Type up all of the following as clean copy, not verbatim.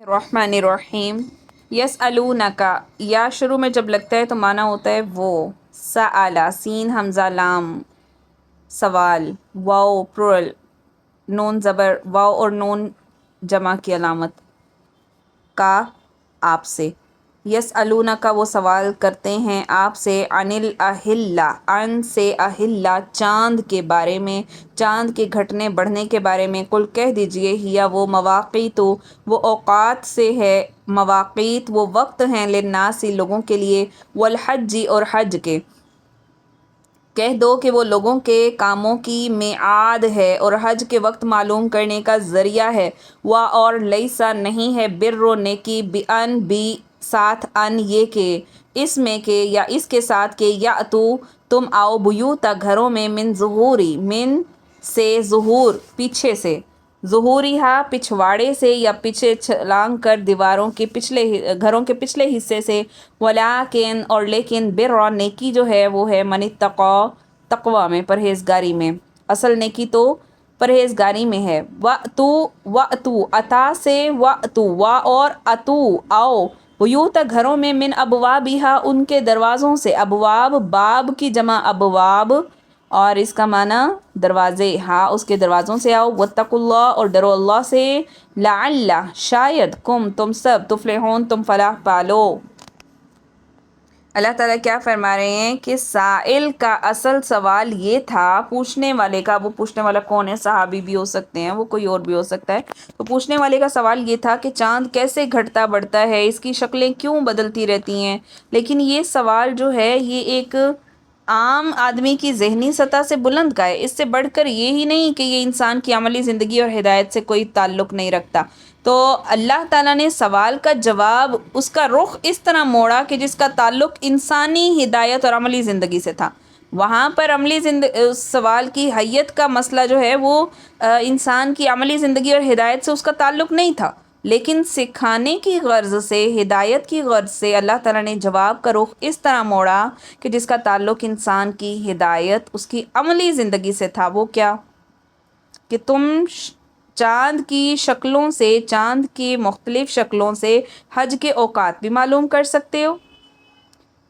الرحمن الرحیم یسألونکا یا شروع میں جب لگتا ہے تو معنی ہوتا ہے وہ. سألا سین حمزہ لام سوال. واو پرل نون زبر واو اور نون جمع کی علامت. کا آپ سے. یسألونکا وہ سوال کرتے ہیں آپ سے. عن الاہلہ عن سے اہلہ چاند کے بارے میں، چاند کے گھٹنے بڑھنے کے بارے میں. قل کہہ دیجئے ہیا وہ مواقیت وہ اوقات سے ہے، مواقیت وہ وقت ہیں، للناس لوگوں کے لیے، والحج اور حج کے. کہہ دو کہ وہ لوگوں کے کاموں کی میعاد ہے اور حج کے وقت معلوم کرنے کا ذریعہ ہے. اور لیسا نہیں ہے بر نیکی بان بھی ساتھ ان یہ کہ اس میں کہ یا اس کے ساتھ کہ یا تو تم آؤ بیوتا گھروں میں من ظہوری من سے ظہور پیچھے سے، ظہوریہا پچھواڑے سے یا پیچھے چھلانگ کر دیواروں کے پچھلے گھروں کے پچھلے حصے سے. ولیکن اور لیکن بر نیکی جو ہے وہ ہے من اتقی تقوی میں، پرہیزگاری میں. اصل نیکی تو پرہیزگاری میں ہے. وَأْتُوا عطا سے وَأْتُوا وا اور اتو آؤ بیوتا گھروں میں من ابوابہا ان کے دروازوں سے. ابواب باب کی جمع ابواب اور اس کا معنی دروازے، ہاں اس کے دروازوں سے آؤ. واتقوا اللہ اور ڈرو اللہ سے. لعل شاید کم تم سب تفلحون تم فلاح پالو. اللہ تعالیٰ کیا فرما رہے ہیں کہ سائل کا اصل سوال یہ تھا، پوچھنے والے کا، وہ پوچھنے والا کون ہے؟ صحابی بھی ہو سکتے ہیں، وہ کوئی اور بھی ہو سکتا ہے. تو پوچھنے والے کا سوال یہ تھا کہ چاند کیسے گھٹتا بڑھتا ہے، اس کی شکلیں کیوں بدلتی رہتی ہیں. لیکن یہ سوال جو ہے یہ ایک عام آدمی کی ذہنی سطح سے بلند کا ہے، اس سے بڑھ کر یہ ہی نہیں کہ یہ انسان کی عملی زندگی اور ہدایت سے کوئی تعلق نہیں رکھتا. تو اللہ تعالیٰ نے سوال کا جواب اس کا رخ اس طرح موڑا کہ جس کا تعلق انسانی ہدایت اور عملی زندگی سے تھا. وہاں پر عملی سوال کی حیت کا مسئلہ جو ہے وہ انسان کی عملی زندگی اور ہدایت سے اس کا تعلق نہیں تھا، لیکن سکھانے کی غرض سے، ہدایت کی غرض سے اللہ تعالیٰ نے جواب کا رخ اس طرح موڑا کہ جس کا تعلق انسان کی ہدایت اس کی عملی زندگی سے تھا. وہ کیا کہ تم چاند کی شکلوں سے، چاند کی مختلف شکلوں سے حج کے اوقات بھی معلوم کر سکتے ہو.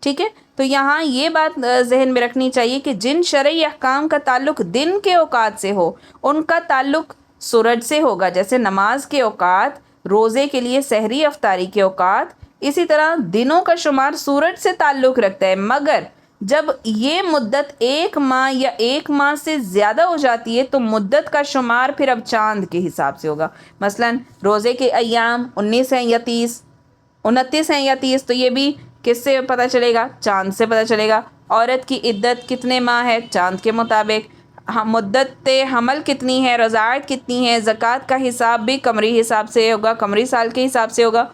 ٹھیک ہے، تو یہاں یہ بات ذہن میں رکھنی چاہیے کہ جن شرعی احکام کا تعلق دن کے اوقات سے ہو ان کا تعلق سورج سے ہوگا، جیسے نماز کے اوقات، روزے کے لیے سحری افطاری کے اوقات. اسی طرح دنوں کا شمار سورج سے تعلق رکھتا ہے، مگر جب یہ مدت 1 ماہ یا 1 ماہ سے زیادہ ہو جاتی ہے تو مدت کا شمار پھر اب چاند کے حساب سے ہوگا. مثلا روزے کے ایام 19 ہیں یا 30، 29 ہیں یا 30، تو یہ بھی کس سے پتہ چلے گا؟ چاند سے پتہ چلے گا. عورت کی عدت کتنے ماہ ہے؟ چاند کے مطابق. مدت حمل کتنی ہے، رضاعت کتنی ہے، زکوٰۃ کا حساب بھی قمری حساب سے ہوگا، قمری سال کے حساب سے ہوگا.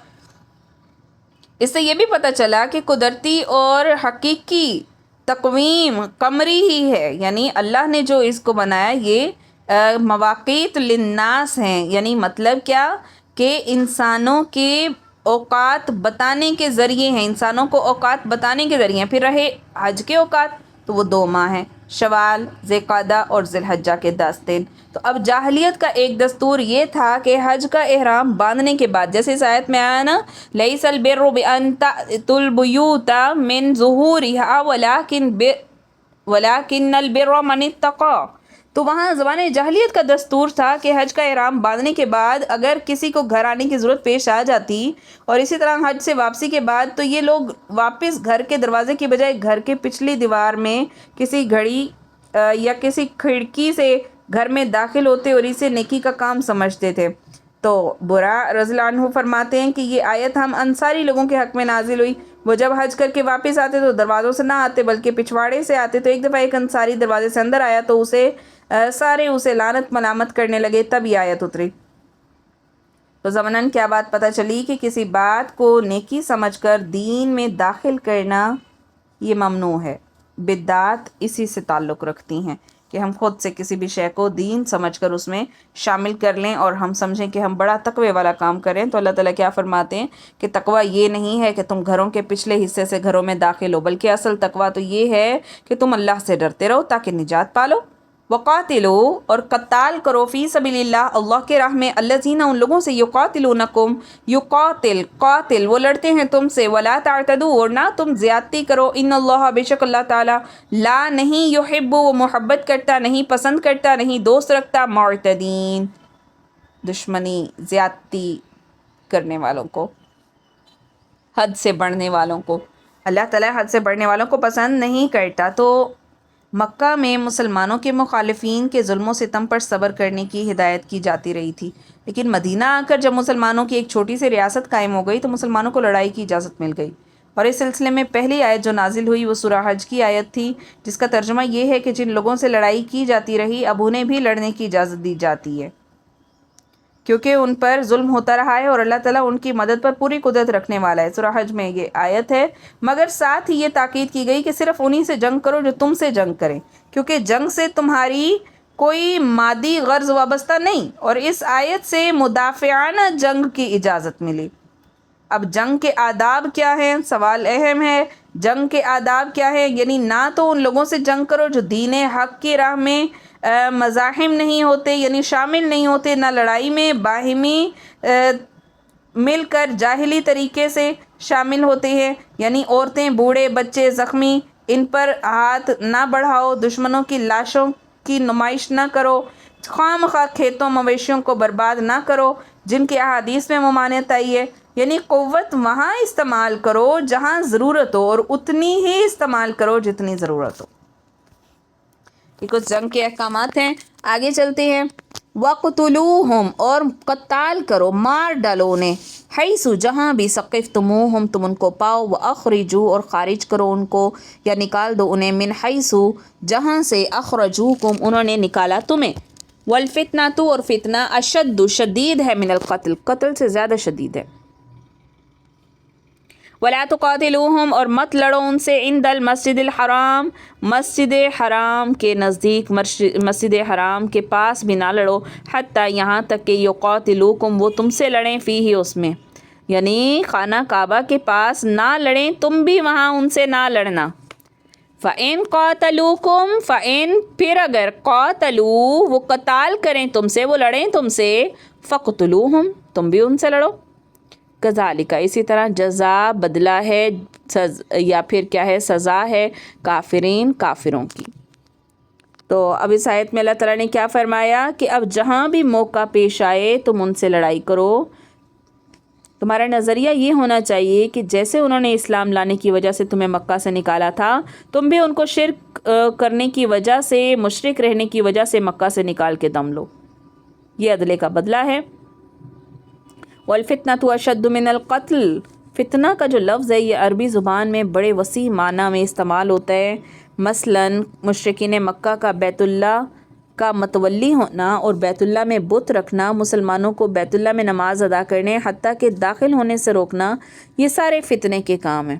اس سے یہ بھی پتہ چلا کہ قدرتی اور حقیقی تقویم قمری ہی ہے، یعنی اللہ نے جو اس کو بنایا یہ مواقیت للناس ہیں. یعنی مطلب کیا کہ انسانوں کے اوقات بتانے کے ذریعے ہیں، انسانوں کو اوقات بتانے کے ذریعے ہیں. پھر رہے حج کے اوقات تو وہ 2 ماہ ہیں، شوال، ذوالقعدہ اور ذی الحجہ کے 10 دن. تو اب جاہلیت کا ایک دستور یہ تھا کہ حج کا احرام باندھنے کے بعد، جیسے اس آیت میں آیا نا، لیس البر بان تأتوا البیوت من ظہورها ولکن البر من اتقی. تو وہاں زبان جاہلیت کا دستور تھا کہ حج کا احرام باندھنے کے بعد اگر کسی کو گھر آنے کی ضرورت پیش آ جاتی، اور اسی طرح حج سے واپسی کے بعد، تو یہ لوگ واپس گھر کے دروازے کی بجائے گھر کے پچھلی دیوار میں کسی گھڑی یا کسی کھڑکی سے گھر میں داخل ہوتے اور اسے نیکی کا کام سمجھتے تھے. تو برا رضی اللہ عنہ فرماتے ہیں کہ یہ آیت ہم انصاری لوگوں کے حق میں نازل ہوئی. وہ جب حج کر کے واپس آتے تو دروازوں سے نہ آتے بلکہ پچھواڑے سے آتے. تو ایک دفعہ ایک انصاری دروازے سے اندر آیا تو سارے اسے لعنت ملامت کرنے لگے، تب یہ آیت اتری. تو ضمناً کیا بات پتہ چلی کہ کسی بات کو نیکی سمجھ کر دین میں داخل کرنا یہ ممنوع ہے. بدعات اسی سے تعلق رکھتی ہیں کہ ہم خود سے کسی بھی شے کو دین سمجھ کر اس میں شامل کر لیں اور ہم سمجھیں کہ ہم بڑا تقوی والا کام کریں. تو اللہ تعالیٰ کیا فرماتے ہیں کہ تقوی یہ نہیں ہے کہ تم گھروں کے پچھلے حصے سے گھروں میں داخل ہو، بلکہ اصل تقوی تو یہ ہے کہ تم اللہ سے ڈرتے رہو تاکہ نجات پالو. وقاتلو اور قتال کرو فی سبیل اللہ اللہ کے راہ میں الذین ان لوگوں سے یقاتلونکم قاتل وہ لڑتے ہیں تم سے ولا تعتدوا اور نہ تم زیادتی کرو ان اللہ بے شک اللہ تعالی لا نہیں یحب وہ محبت کرتا نہیں پسند کرتا نہیں دوست رکھتا معتدین دشمنی زیادتی کرنے والوں کو حد سے بڑھنے والوں کو اللہ تعالیٰ حد سے بڑھنے والوں کو پسند نہیں کرتا۔ تو مکہ میں مسلمانوں کے مخالفین کے ظلم و ستم پر صبر کرنے کی ہدایت کی جاتی رہی تھی، لیکن مدینہ آ کر جب مسلمانوں کی ایک چھوٹی سی ریاست قائم ہو گئی تو مسلمانوں کو لڑائی کی اجازت مل گئی، اور اس سلسلے میں پہلی آیت جو نازل ہوئی وہ سورہ حج کی آیت تھی، جس کا ترجمہ یہ ہے کہ جن لوگوں سے لڑائی کی جاتی رہی اب انہیں بھی لڑنے کی اجازت دی جاتی ہے، کیونکہ ان پر ظلم ہوتا رہا ہے اور اللہ تعالیٰ ان کی مدد پر پوری قدرت رکھنے والا ہے۔ سورہ حج میں یہ آیت ہے، مگر ساتھ ہی یہ تاکید کی گئی کہ صرف انہی سے جنگ کرو جو تم سے جنگ کریں، کیونکہ جنگ سے تمہاری کوئی مادی غرض وابستہ نہیں، اور اس آیت سے مدافعانہ جنگ کی اجازت ملی۔ اب جنگ کے آداب کیا ہیں؟ سوال اہم ہے، جنگ کے آداب کیا ہیں؟ یعنی نہ تو ان لوگوں سے جنگ کرو جو دین حق کی راہ میں مزاحم نہیں ہوتے، یعنی شامل نہیں ہوتے، نہ لڑائی میں باہمی مل کر جاہلی طریقے سے شامل ہوتے ہیں، یعنی عورتیں بوڑھے بچے زخمی ان پر ہاتھ نہ بڑھاؤ، دشمنوں کی لاشوں کی نمائش نہ کرو، خواہ مخواہ کھیتوں مویشیوں کو برباد نہ کرو جن کی احادیث میں ممانعت آئی ہے، یعنی قوت وہاں استعمال کرو جہاں ضرورت ہو اور اتنی ہی استعمال کرو جتنی ضرورت ہو۔ یہ کچھ جنگ کے احکامات ہیں، آگے چلتے ہیں۔ وَقْتُلُوهُمْ اور قتال کرو، مار ڈالو انہیں، حیث جہاں بھی ثقفتموہم تم ان کو پاؤ، وَأَخْرِجُوا اور خارج کرو ان کو یا نکال دو انہیں، من حیث جہاں سے اخرجوکم انہوں نے نکالا تمہیں، والفتنۃ اور فتنہ اشد شدید ہے من القتل قتل سے زیادہ شدید ہے، وَلَا تُقَاتِلُوهُمْ اور مت لڑو ان سے عند المسجد الحرام مسجد حرام کے نزدیک، مسجد حرام کے پاس بھی نہ لڑو، حتیٰ یہاں تک کہ یقاتلوکم وہ تم سے لڑیں فیہ اس میں، یعنی خانہ کعبہ کے پاس نہ لڑیں، تم بھی وہاں ان سے نہ لڑنا۔ فَإِن قَاتَلُوكُمْ فَإِن پھر اگر قاتلوا وہ قتال کریں تم سے، وہ لڑیں تم سے، فَقْتُلُوهُمْ تم بھی ان سے لڑو، کذالک اسی طرح جزا بدلہ ہے یا پھر کیا ہے سزا ہے کافرین کافروں کی۔ تو اب اس آیت میں اللہ تعالیٰ نے کیا فرمایا کہ اب جہاں بھی موقع پیش آئے تم ان سے لڑائی کرو۔ تمہارا نظریہ یہ ہونا چاہیے کہ جیسے انہوں نے اسلام لانے کی وجہ سے تمہیں مکہ سے نکالا تھا، تم بھی ان کو شرک کرنے کی وجہ سے، مشرک رہنے کی وجہ سے مکہ سے نکال کے دم لو، یہ عدلے کا بدلہ ہے۔ والفتنۃ اشد من القتل فتنہ کا جو لفظ ہے یہ عربی زبان میں بڑے وسیع معنی میں استعمال ہوتا ہے، مثلاً مشرکین مکہ کا بیت اللہ کا متولی ہونا اور بیت اللہ میں بت رکھنا، مسلمانوں کو بیت اللہ میں نماز ادا کرنے حتیٰ کہ داخل ہونے سے روکنا، یہ سارے فتنے کے کام ہیں۔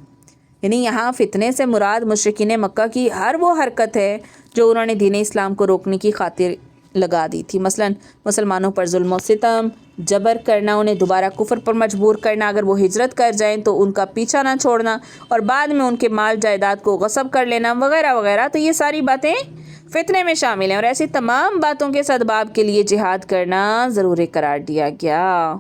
یعنی یہاں فتنے سے مراد مشرکین مکہ کی ہر وہ حرکت ہے جو انہوں نے دین اسلام کو روکنے کی خاطر لگا دی تھی، مثلاً مسلمانوں پر ظلم و ستم، جبر کرنا، انہیں دوبارہ کفر پر مجبور کرنا، اگر وہ ہجرت کر جائیں تو ان کا پیچھا نہ چھوڑنا اور بعد میں ان کے مال جائیداد کو غصب کر لینا وغیرہ وغیرہ۔ تو یہ ساری باتیں فتنے میں شامل ہیں، اور ایسی تمام باتوں کے سدباب کے لیے جہاد کرنا ضروری قرار دیا گیا۔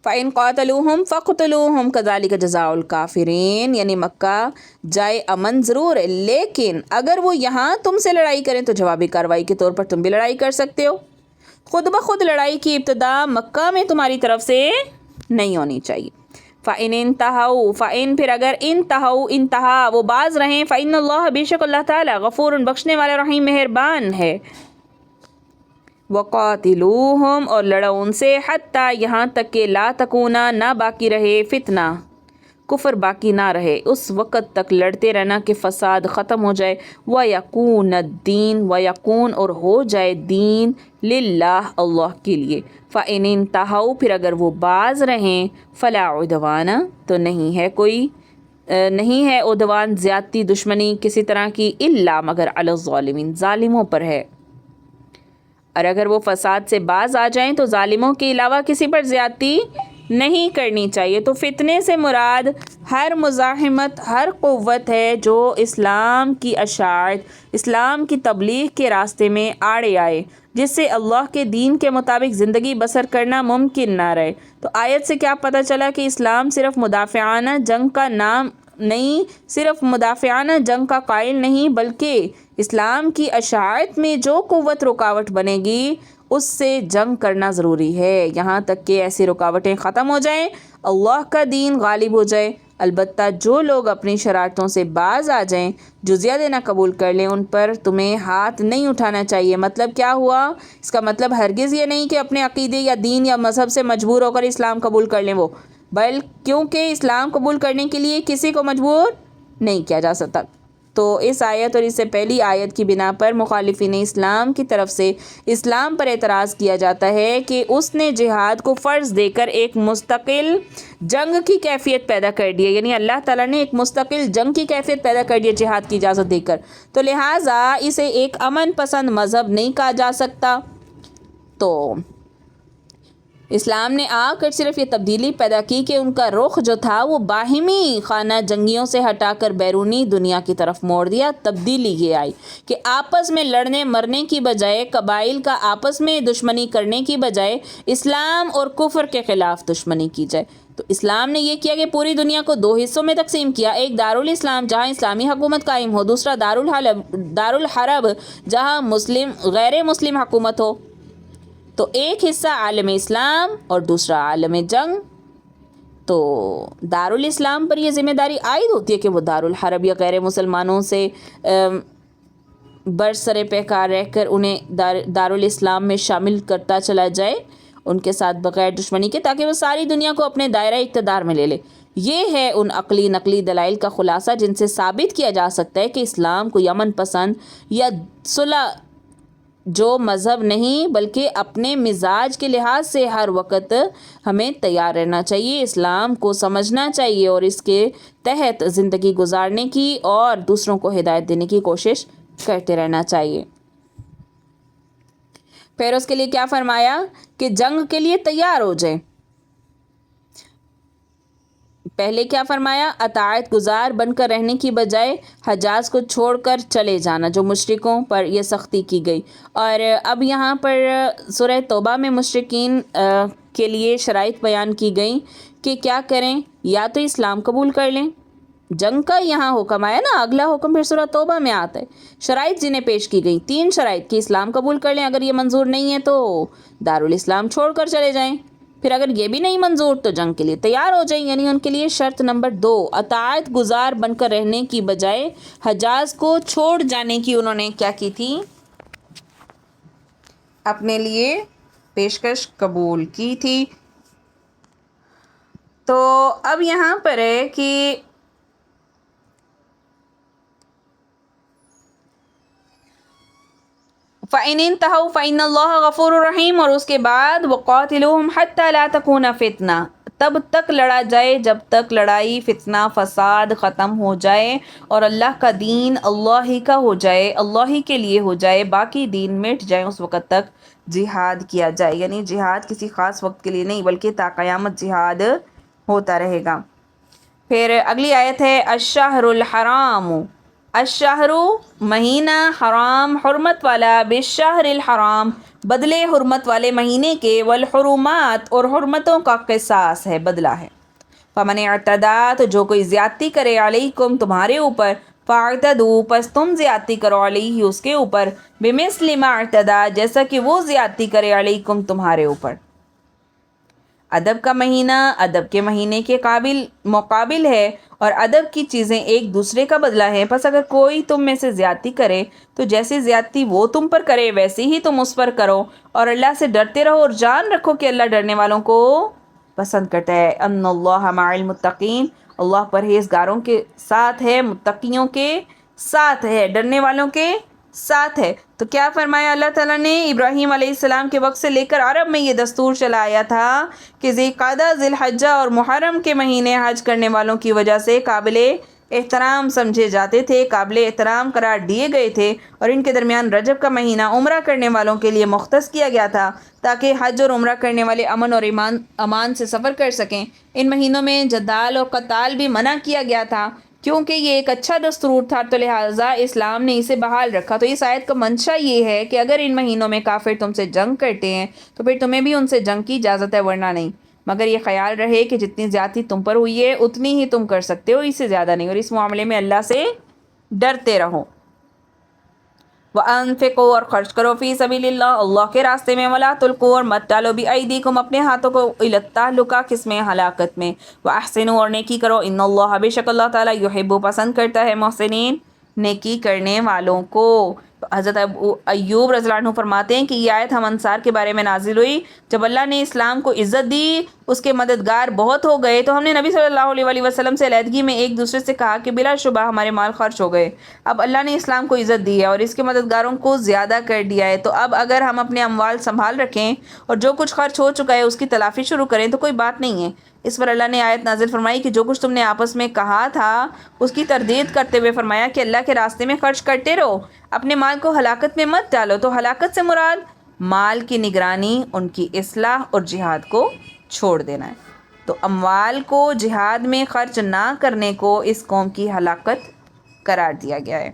فَإِن قَاتَلُوهُمْ فَاقْتُلُوهُمْ كَذَلِكَ جَزَاءُ الْكَافِرِينَ یعنی مکہ جائے امن ضرور ہے، لیکن اگر وہ یہاں تم سے لڑائی کریں تو جوابی کارروائی کے طور پر تم بھی لڑائی کر سکتے ہو۔ خود بخود لڑائی کی ابتدا مکہ میں تمہاری طرف سے نہیں ہونی چاہیے۔ فَإِنْ انْتَهَوْا فَإِنْ پھر اگر انتہا وہ باز رہیں، فَإِنَّ اللَّهَ بے شک اللہ تعالیٰ غفور بخشنے والا رحیم مہربان ہے۔ وَقَاتِلُوهُمْ اور لڑو ان سے حتیٰ یہاں تک کہ لا تکونا نہ باقی رہے فتنہ کفر باقی نہ رہے، اس وقت تک لڑتے رہنا کہ فساد ختم ہو جائے، وَيَكُونَ الدِّينُ وَيَكُونَ اور ہو جائے دین للہ اللہ کے لیے۔ فَإِنِ انْتَهَوْا پھر اگر وہ باز رہیں، فَلَا عُدْوَانَ تو نہیں ہے عدوان زیادتی دشمنی کسی طرح کی، الا مگر علی الظالمین ظالموں پر ہے، اور اگر وہ فساد سے باز آ جائیں تو ظالموں کے علاوہ کسی پر زیادتی نہیں کرنی چاہیے۔ تو فتنے سے مراد ہر مزاحمت، ہر قوت ہے جو اسلام کی اشاعت، اسلام کی تبلیغ کے راستے میں آڑے آئے، جس سے اللہ کے دین کے مطابق زندگی بسر کرنا ممکن نہ رہے۔ تو آیت سے کیا پتہ چلا کہ اسلام صرف مدافعانہ جنگ کا نام نہیں، صرف مدافعانہ جنگ کا قائل نہیں، بلکہ اسلام کی اشاعت میں جو قوت رکاوٹ بنے گی اس سے جنگ کرنا ضروری ہے، یہاں تک کہ ایسی رکاوٹیں ختم ہو جائیں، اللہ کا دین غالب ہو جائے۔ البتہ جو لوگ اپنی شرارتوں سے باز آ جائیں، جزیہ دینا قبول کر لیں، ان پر تمہیں ہاتھ نہیں اٹھانا چاہیے۔ مطلب کیا ہوا؟ اس کا مطلب ہرگز یہ نہیں کہ اپنے عقیدے یا دین یا مذہب سے مجبور ہو کر اسلام قبول کر لیں وہ، کیونکہ اسلام قبول کرنے کے لیے کسی کو مجبور نہیں کیا جا سکتا۔ تو اس آیت اور اس سے پہلی آیت کی بنا پر مخالفین اسلام کی طرف سے اسلام پر اعتراض کیا جاتا ہے کہ اس نے جہاد کو فرض دے کر ایک مستقل جنگ کی کیفیت پیدا کر دی ہے، یعنی اللہ تعالیٰ نے ایک مستقل جنگ کی کیفیت پیدا کر دی ہے جہاد کی اجازت دے کر، تو لہٰذا اسے ایک امن پسند مذہب نہیں کہا جا سکتا۔ تو اسلام نے آ کر صرف یہ تبدیلی پیدا کی کہ ان کا رخ جو تھا وہ باہمی خانہ جنگیوں سے ہٹا کر بیرونی دنیا کی طرف موڑ دیا۔ تبدیلی یہ آئی کہ آپس میں لڑنے مرنے کی بجائے، قبائل کا آپس میں دشمنی کرنے کی بجائے اسلام اور کفر کے خلاف دشمنی کی جائے۔ تو اسلام نے یہ کیا کہ پوری دنیا کو دو حصوں میں تقسیم کیا، ایک دارالاسلام جہاں اسلامی حکومت قائم ہو، دوسرا دارالحرب جہاں غیر مسلم حکومت ہو۔ تو ایک حصہ عالم اسلام اور دوسرا عالم جنگ۔ تو دارالاسلام پر یہ ذمہ داری عائد ہوتی ہے کہ وہ دارالحرب یا غیر مسلمانوں سے برسر پیکار رہ کر انہیں دارالاسلام میں شامل کرتا چلا جائے، ان کے ساتھ بغیر دشمنی کے، تاکہ وہ ساری دنیا کو اپنے دائرہ اقتدار میں لے لے۔ یہ ہے ان عقلی نقلی دلائل کا خلاصہ جن سے ثابت کیا جا سکتا ہے کہ اسلام کوئی امن پسند یا صلح جو مذہب نہیں، بلکہ اپنے مزاج کے لحاظ سے ہر وقت ہمیں تیار رہنا چاہیے، اسلام کو سمجھنا چاہیے اور اس کے تحت زندگی گزارنے کی اور دوسروں کو ہدایت دینے کی کوشش کرتے رہنا چاہیے۔ پھر اس کے لیے کیا فرمایا کہ جنگ کے لیے تیار ہو جائیں۔ پہلے کیا فرمایا؟ اطاعت گزار بن کر رہنے کی بجائے حجاز کو چھوڑ کر چلے جانا، جو مشرکوں پر یہ سختی کی گئی۔ اور اب یہاں پر سورہ توبہ میں مشرکین کے لیے شرائط بیان کی گئیں کہ کیا کریں، یا تو اسلام قبول کر لیں، جنگ کا یہاں حکم آیا نا، اگلا حکم پھر سورہ توبہ میں آتا ہے۔ شرائط جنہیں پیش کی گئی، 3 شرائط کہ اسلام قبول کر لیں، اگر یہ منظور نہیں ہے تو دارالاسلام چھوڑ کر چلے جائیں، پھر اگر یہ بھی نہیں منظور تو جنگ کے لیے تیار ہو جائیں۔ یعنی ان کے لیے شرط نمبر 2 اطاعت گزار بن کر رہنے کی بجائے حجاز کو چھوڑ جانے کی انہوں نے کیا کی تھی؟ اپنے لیے پیشکش قبول کی تھی۔ تو اب یہاں پر ہے کہ فَإِنِ انْتَهَوْا فَإِنَّ اللَّهَ غَفُورٌ رَحِيمٌ، اور اس کے بعد وَقَاتِلُوهُمْ حَتَّى لَا تَكُونَ فِتْنَةٌ، تب تک لڑا جائے جب تک لڑائی، فتنہ، فساد ختم ہو جائے اور اللہ کا دین اللہ ہی کا ہو جائے، اللہ ہی کے لیے ہو جائے، باقی دین مٹ جائے، اس وقت تک جہاد کیا جائے۔ یعنی جہاد کسی خاص وقت کے لیے نہیں بلکہ تا قیامت جہاد ہوتا رہے گا۔ پھر اگلی آیت ہے الشہر الحرام، الشہر مہینہ، حرام حرمت والا، بالشہر الحرام بدلے حرمت والے مہینے کے، والحرمات اور حرمتوں کا قصاص ہے، بدلہ ہے۔ فمن اعتدی، تو جو کوئی زیادتی کرے، علیکم تمہارے اوپر، فاعتدوا پس تم زیادتی کرو، علیہ اس کے اوپر، بمثل ما اعتدی جیسا کہ وہ زیادتی کرے، علیکم تمہارے اوپر۔ ادب کا مہینہ ادب کے مہینے کے مقابل ہے، اور ادب کی چیزیں ایک دوسرے کا بدلہ ہیں۔ پس اگر کوئی تم میں سے زیادتی کرے تو جیسے زیادتی وہ تم پر کرے ویسے ہی تم اس پر کرو، اور اللہ سے ڈرتے رہو اور جان رکھو کہ اللہ ڈرنے والوں کو پسند کرتا ہے۔ ان اللہ مع المتقین، اللہ پرہیزگاروں کے ساتھ ہے، متقیوں کے ساتھ ہے، ڈرنے والوں کے ساتھ ہے۔ تو کیا فرمایا اللہ تعالیٰ نے؟ ابراہیم علیہ السلام کے وقت سے لے کر عرب میں یہ دستور چلایا تھا کہ ذی القعدہ، ذی الحجہ اور محرم کے مہینے حج کرنے والوں کی وجہ سے قابل احترام سمجھے جاتے تھے، قابل احترام قرار دیے گئے تھے، اور ان کے درمیان رجب کا مہینہ عمرہ کرنے والوں کے لیے مختص کیا گیا تھا تاکہ حج اور عمرہ کرنے والے امن اور امان سے سفر کر سکیں۔ ان مہینوں میں جدال اور قتال بھی منع کیا گیا تھا کیونکہ یہ ایک اچھا دستور تھا، تو لہٰذا اسلام نے اسے بحال رکھا۔ تو اس آیت کا منشا یہ ہے کہ اگر ان مہینوں میں کافر تم سے جنگ کرتے ہیں تو پھر تمہیں بھی ان سے جنگ کی اجازت ہے، ورنہ نہیں، مگر یہ خیال رہے کہ جتنی زیادتی تم پر ہوئی ہے اتنی ہی تم کر سکتے ہو، اس سے زیادہ نہیں، اور اس معاملے میں اللہ سے ڈرتے رہو۔ وَأَنفِقُوا، اور خرچ کرو، فی سبیل اللہ، اللہ کے راستے میں، وَلَا تُلْقُوا، اور مت ڈالو، بِأَیْدِیکُم، اپنے ہاتھوں کو، إِلَى التَّهْلُکَةِ، کس میں، ہلاکت میں، وَأَحْسِنُوا، اور نیکی کرو، إِنَّ اللَّهَ، بے شک اللہ تعالیٰ، يُحِبُّ، پسند کرتا ہے، محسنین، نیکی کرنے والوں کو۔ تو حضرت ایوب رضی اللہ عنہ فرماتے ہیں کہ یہ آیت ہم انصار کے بارے میں نازل ہوئی جب اللہ نے اسلام کو عزت دی، اس کے مددگار بہت ہو گئے، تو ہم نے نبی صلی اللہ علیہ وآلہ وسلم سے علیحدگی میں ایک دوسرے سے کہا کہ بلا شبہ ہمارے مال خرچ ہو گئے، اب اللہ نے اسلام کو عزت دی ہے اور اس کے مددگاروں کو زیادہ کر دیا ہے، تو اب اگر ہم اپنے اموال سنبھال رکھیں اور جو کچھ خرچ ہو چکا ہے اس کی تلافی شروع کریں تو کوئی بات نہیں ہے۔ اس پر اللہ نے آیت نازل فرمائی کہ جو کچھ تم نے آپس میں کہا تھا اس کی تردید کرتے ہوئے فرمایا کہ اللہ کے راستے میں خرچ کرتے رہو، اپنے مال کو ہلاکت میں مت ڈالو۔ تو ہلاکت سے مراد مال کی نگرانی، ان کی اصلاح اور جہاد کو چھوڑ دینا ہے۔ تو اموال کو جہاد میں خرچ نہ کرنے کو اس قوم کی ہلاکت قرار دیا گیا ہے۔